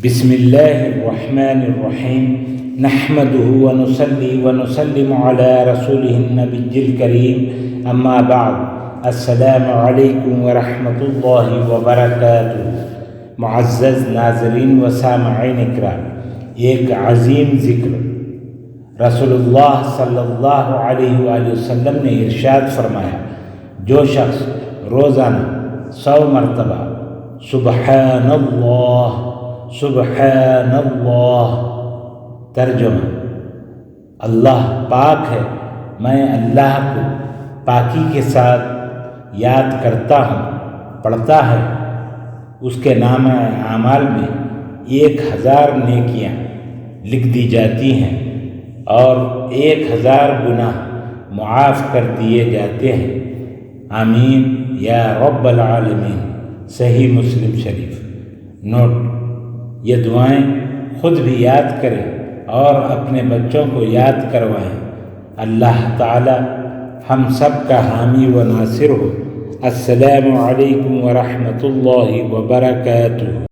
بسم اللہ الرحمن الرحیم نحمده ونصلي ونسلم على رسوله النبی الکریم اما بعد السلام علیکم ورحمۃ اللہ وبرکاتہ۔ معزز ناظرین و سامعین اکرام، ایک عظیم ذکر رسول اللہ صلی اللہ علیہ وآلہ وسلم نے ارشاد فرمایا، جو شخص روزانہ 100 مرتبہ سبحان اللہ سبحان اللہ، ترجمہ: اللہ پاک ہے، میں اللہ کو پاکی کے ساتھ یاد کرتا ہوں، پڑھتا ہے، اس کے نامہ اعمال میں 1000 نیکیاں لکھ دی جاتی ہیں اور 1000 گناہ معاف کر دیے جاتے ہیں۔ آمین یا رب العالمین۔ صحیح مسلم شریف۔ نوٹ: یہ دعائیں خود بھی یاد کریں اور اپنے بچوں کو یاد کروائیں۔ اللہ تعالی ہم سب کا حامی و ناصر ہو۔ السلام علیکم ورحمۃ اللہ وبرکاتہ۔